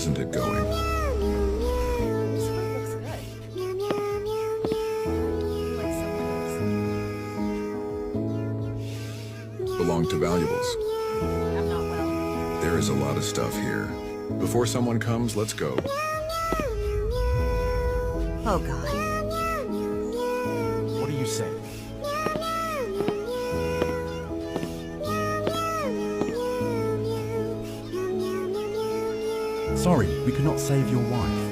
isn't it going? This one looks good. Like someone Belong to valuables. else. I'm not well. There is a lot of stuff here. Before someone comes, let's go. Oh God. What do you say? Sorry, we cannot save your wife.